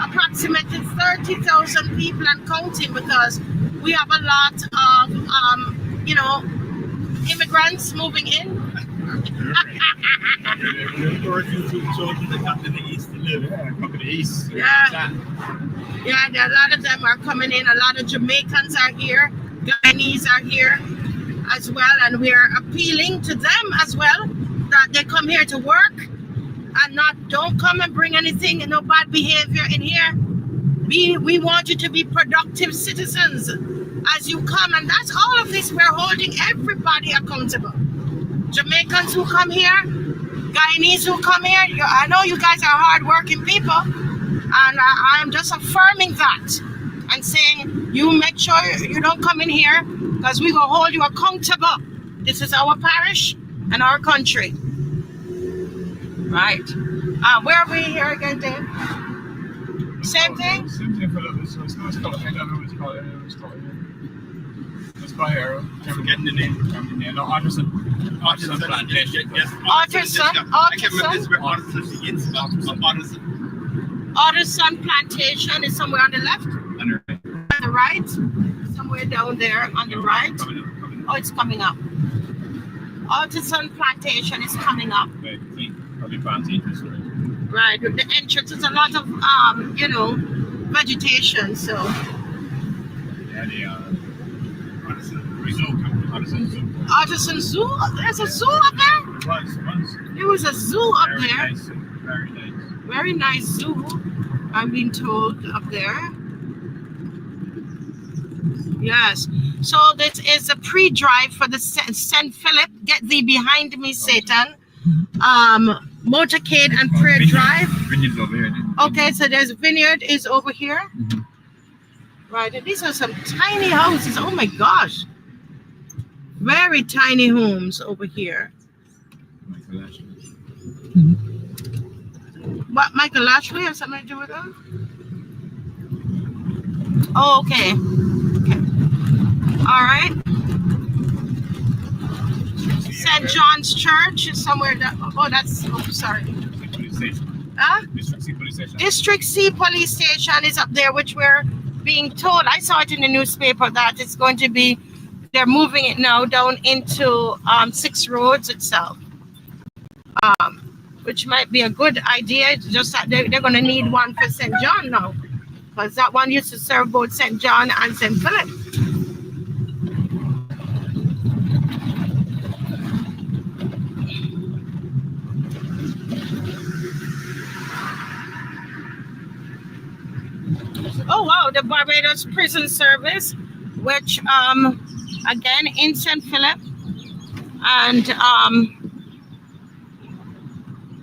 Approximately 30,000 people and counting, because we have a lot of, immigrants moving in. Yeah, a lot of them are coming in. A lot of Jamaicans are here. Guyanese are here as well. And we're appealing to them as well that they come here to work and don't come and bring anything and no bad behavior in here. We want you to be productive citizens as you come. And that's all of this. We're holding everybody accountable. Jamaicans who come here, Guyanese who come here. I know you guys are hardworking people, and I'm just affirming that and saying you make sure you don't come in here, because we will hold you accountable. This is our parish and our country. Right. Where are we here again, Dave? Same thing? Same thing for the Let's go here. I'm forgetting the name. No, Artisan Plantation. Yes, Artisan Plantation is somewhere on the left? On the right? Somewhere down there on the right? Oh, it's coming up. Artisan Plantation is coming up. Right, with the entrance, it's a lot of, vegetation, so. Yeah, Artisan Zoo? There's a zoo up there? There was a zoo up there. Very nice zoo, I'm being told, up there. Yes. So this is a pre-drive for the St. Philip. Get thee behind me, Satan. Motorcade and Prayer Drive. Vineyard's over here. Okay, so there's Vineyard is over here. Mm-hmm. Right, and these are some tiny houses. Oh my gosh. Very tiny homes over here. Michael Ashley. What, Michael Ashley have something to do with that? Oh, okay. All right. St. John's Church is somewhere sorry. District C Police Station is up there, which we're being told. I saw it in the newspaper that it's going to be, they're moving it now down into 6 Roads itself. Which might be a good idea. It's just that they're going to need one for St. John now, because that one used to serve both St. John and St. Philip. Oh wow, the Barbados Prison Service, which again in St. Philip, and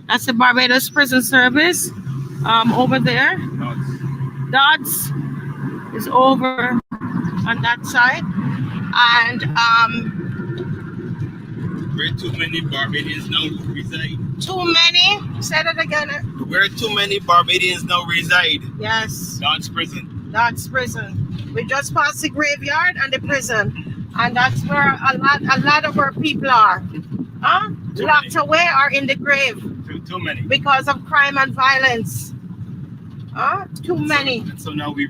that's the Barbados Prison Service over there. Dodds is over on that side, and where too many Barbadians now reside. Too many? Say that again. Where too many Barbadians now reside. Yes. Dodds Prison. Dodds Prison. We just passed the graveyard and the prison, and that's where a lot of our people are. Locked away or in the grave. Too many. Because of crime and violence. Too many. So now we're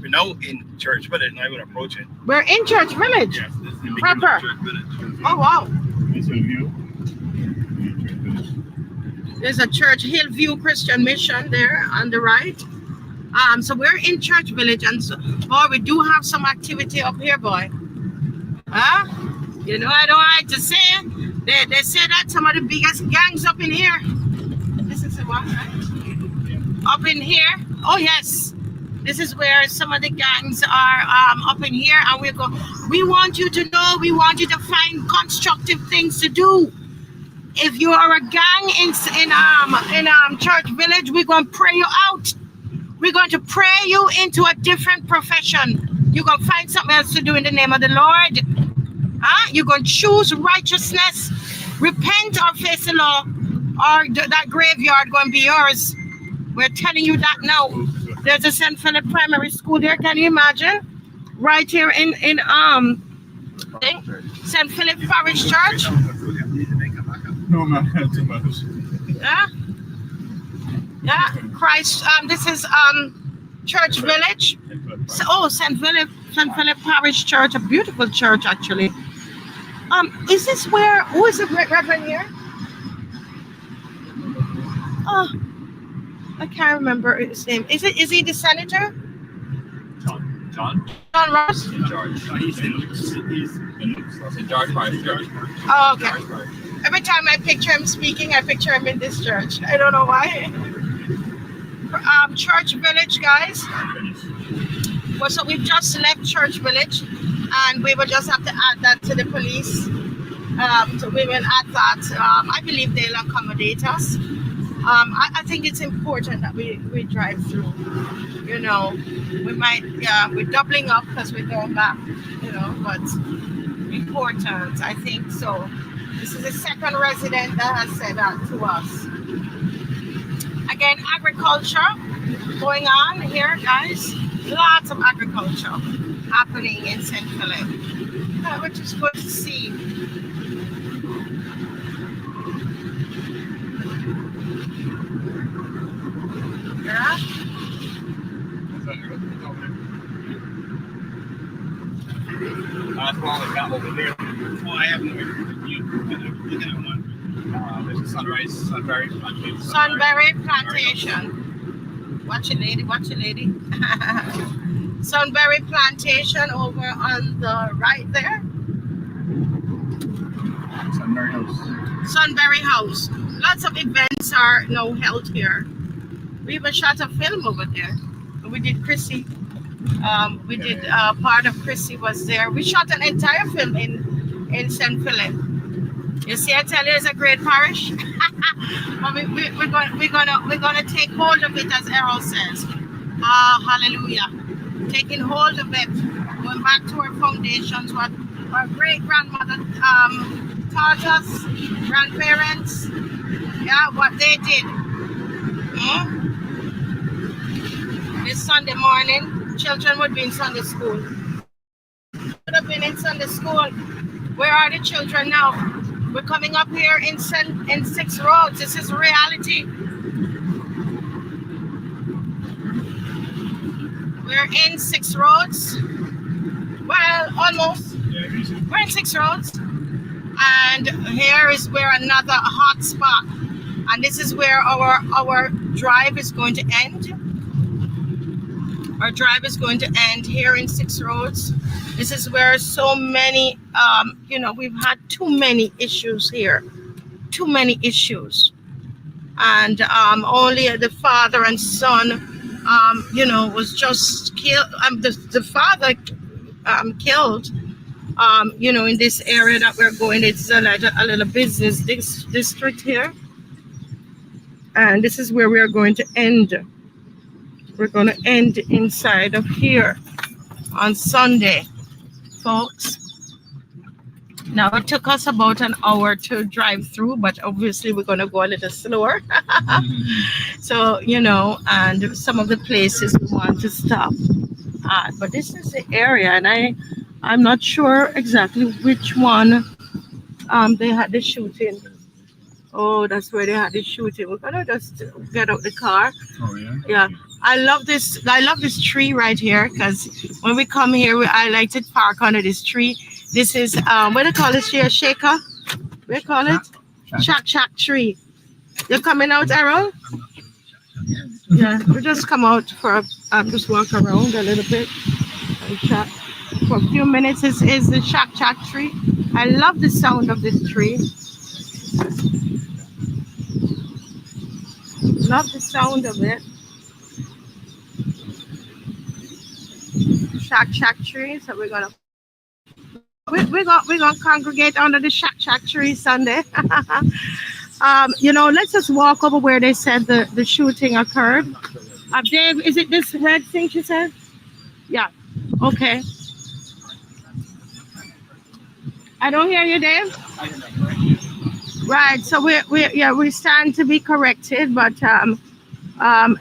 now in Church Village. Now we're approaching. We're in Church Village. Yes, this is the proper. Church Village. Oh wow. Hillview. There's a Church Hillview Christian Mission there on the right. So we're in Church Village, and so, boy, we do have some activity up here, boy. I don't like to say it. They say that some of the biggest gangs up in here. This is the one, right? Up in here. Oh yes. This is where some of the gangs are up in here, and we want you to know, we want you to find constructive things to do. If you are a gang in Church Village, we're going to pray you out. We're going to pray you into a different profession. You're going to find something else to do in the name of the Lord. You're going to choose righteousness, repent or face the law, or that graveyard going to be yours. We're telling you that now. There's a St. Philip Primary School there. Can you imagine? Right here in St. Philip Parish Church. No, man, too much. Yeah. Christ. This is Church Village. St. Philip Parish Church, a beautiful church actually. Is this where? Who is the Reverend here? Oh, I can't remember his name. Is he the senator? John Ross? George. He's George. Oh, okay. Every time I picture him speaking, I picture him in this church. I don't know why. Church Village, guys. Well, so we've just left Church Village, and we will just have to add that to the police. So we will add that. I believe they'll accommodate us. I think it's important that we drive through. You know, we might, we're doubling up because we're going back, you know, but important, I think so. This is the second resident that has said that to us. Again, agriculture going on here, guys. Lots of agriculture happening in St. Philip, which is good to see. Yeah. That's why we got over there. Oh, I have no idea. Look at one. There's a Sunbury Plantation. Sunbury Plantation. Watch it, lady. Sunbury Plantation over on the right there. Sunbury House. Sunbury House. Lots of events are now held here. We even shot a film over there. We did Chrissy. We did part of Chrissy was there. We shot an entire film in St. Philip. You see, I tell you, it's a great parish. But we're gonna take hold of it, as Errol says. Hallelujah! Taking hold of it, going back to our foundations, what our great grandmother taught us, grandparents, what they did. This Sunday morning, children would be in Sunday school. Would have been in Sunday school. Where are the children now? We're coming up here in 6 Roads. This is reality. We're in 6 Roads. Well, almost. We're in 6 Roads. And here is where another hot spot. And this is where our drive is going to end. Our drive is going to end here in 6 Roads. This is where so many, we've had too many issues here. Too many issues. And only the father and son, was just killed. The father killed, in this area that we're going. It's a little business district here. And this is where we are going to end. We're going to end inside of here on Sunday, folks. Now, it took us about an hour to drive through, but obviously we're going to go a little slower. So, and some of the places we want to stop at. But this is the area, and I'm not sure exactly which one they had the shooting. Oh, that's where they had the shooting. We're going to just get out the car. Oh, yeah? Yeah. I love this tree right here, because when we come here, I like to park under this tree. This is what do you call this here? Shaker? What do you call it? Shack tree. You're coming out, Errol? Yeah, we just come out for just walk around a little bit and chat for a few minutes. This is the shack tree. I love the sound of this tree. Love the sound of it. Shack tree. So we're gonna congregate under the shack tree Sunday. Let's just walk over where they said the shooting occurred. Dave, is it this red thing she said? Yeah. Okay. I don't hear you, Dave. Right. So we stand to be corrected, but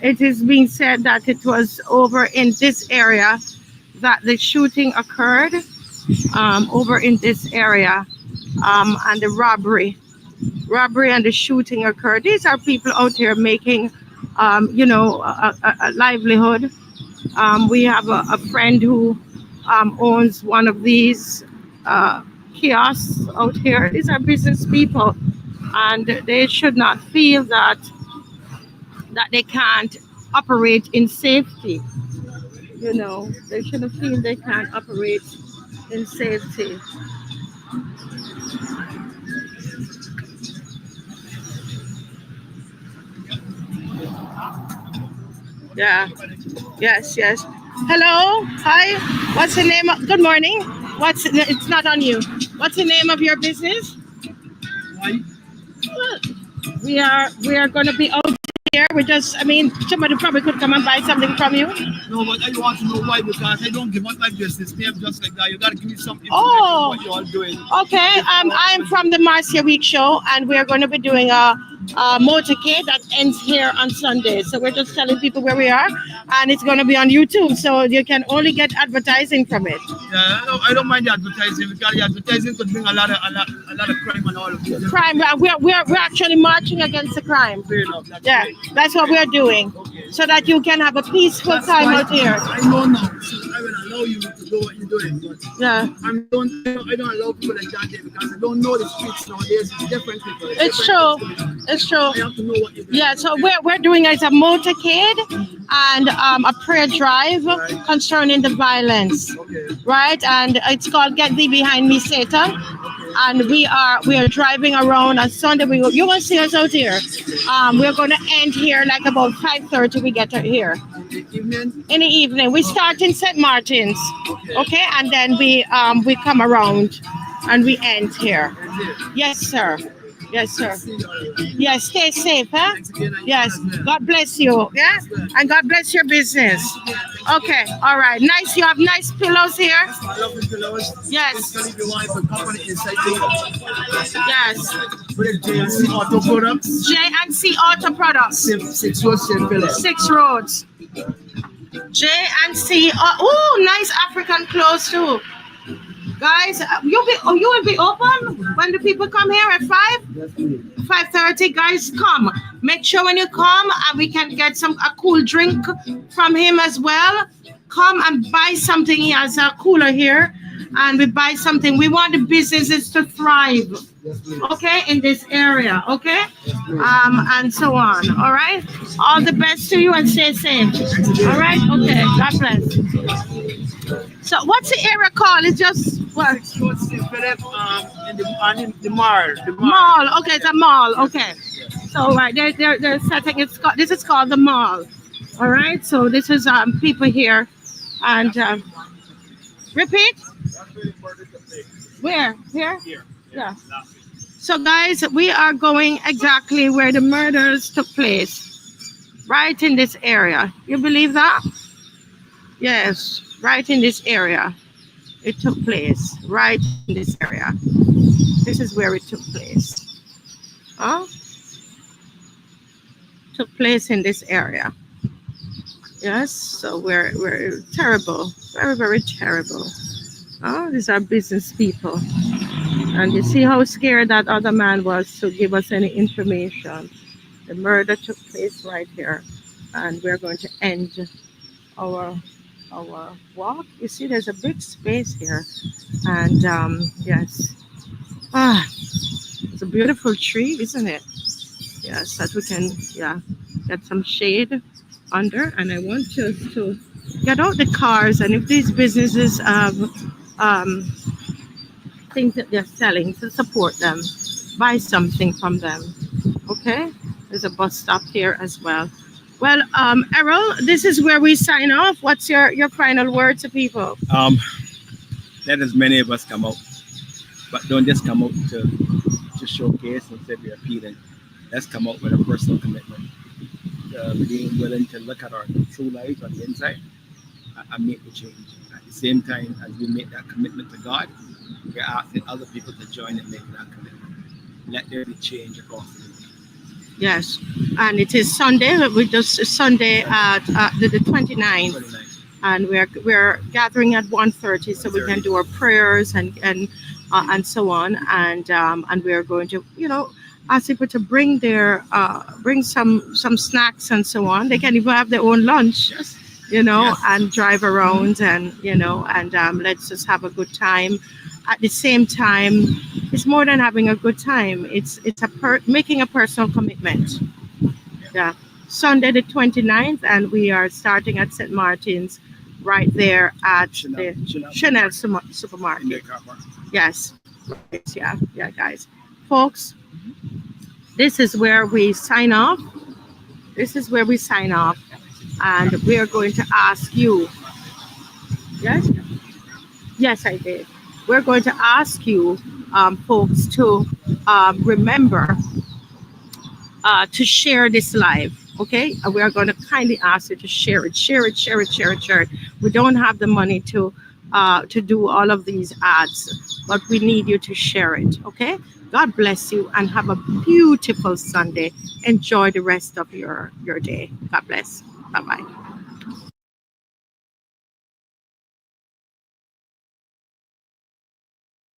it is being said that it was over in this area that the shooting occurred. Over in this area, and the robbery and the shooting occurred. These are people out here making, a livelihood. We have a friend who owns one of these kiosks out here. These are business people, and they should not feel that they can't operate in safety. They shouldn't feel they can't operate in safety. Yeah. Yes. Hello. Hi. What's the name of, good morning. It's not on you. What's the name of your business? We are going to be out here. Somebody probably could come and buy something from you. No, but I want to know why, because I don't give up my business name just like that. You got to give me some information what you all doing. Okay. I'm from the Marcia Week show, and we are going to be doing a motorcade that ends here on Sunday. So we're just telling people where we are, and it's going to be on YouTube, so you can only get advertising from it. Yeah, I don't mind the advertising, because the advertising could bring a lot of crime and all of this. Crime. We're actually marching against the crime. Fair enough. That's what we're doing, so that you can have a peaceful time out here. I know now. So I will allow you to do what you're doing, but I don't allow people like that there, because I don't know the streets nowadays. It's different people. It's true. It's true. I have to know what you're doing. Yeah, so we're doing is a motorcade and a prayer drive concerning the violence. Okay. Right? And it's called Get Thee Behind Me, Satan. And we are driving around on Sunday. You will see us out here. We're going to end here like about 5:30. We get here. In the evening. We start in St. Martin's. Okay, and then we come around and we end here. Yes, sir. Yes, sir. Yes, stay safe, huh? Yes. God bless you. Yeah? And God bless your business. Okay. All right. Nice. You have nice pillows here. I love the pillows. Yes. Yes. J&C Auto Products. J&C Auto Products. 6 roads, 6 roads. J&C. Oh, nice African clothes too. Guys, you will be open when the people come here at 5:30. Guys, come. Make sure when you come, we can get a cool drink from him as well. Come and buy something. He has a cooler here, and we buy something. We want the businesses to thrive. Okay, in this area. Okay, and so on. All right. All the best to you, and stay safe. All right. Okay. God bless. So what's the area called? It's just what? In the mall. Mall. Okay, it's a mall. Okay. So right, they're setting it. This is called the mall. All right. So this is people here, and repeat. Where? Here. Yeah. So guys, we are going exactly where the murders took place, right in this area. You believe that? Yes. Right in this area, it took place. Right in this area. This is where it took place. Took place in this area. Yes. So we're terrible, very, very terrible. These are business people, and you see how scared that other man was to give us any information. The murder took place right here, and we're going to end our walk. You see, there's a big space here, and yes, it's a beautiful tree, isn't it? Yes, that we can get some shade under. And I want us to get out the cars, and if these businesses have things that they're selling, to support them, buy something from them. Okay, there's a bus stop here as well. Well, Errol, this is where we sign off. What's your final word to people? Let as many of us come out, but don't just come out to showcase and say we're appealing. Let's come out with a personal commitment, being willing to look at our true lives on the inside and make the change. At the same time as we make that commitment to God, we're asking other people to join and make that commitment. Let there be change across the world. Yes, and it is Sunday. We just Sunday at the 29th, and we're gathering at 1:30, so we can do our prayers and so on, and we're going to ask people to bring their bring some snacks and so on. They can even have their own lunch, Yes. and drive around and let's just have a good time. At the same time, it's more than having a good time. It's making a personal commitment. Yeah. Sunday the 29th, and we are starting at St. Martin's, right there at the Chanel supermarket. Yes. Yeah, guys. Folks, this is where we sign off. And we are going to ask you. Yes? Yes, I did. We're going to ask you, folks, to remember to share this live, okay? We are going to kindly ask you to share it. We don't have the money to do all of these ads, but we need you to share it, okay? God bless you and have a beautiful Sunday. Enjoy the rest of your day. God bless. Bye-bye.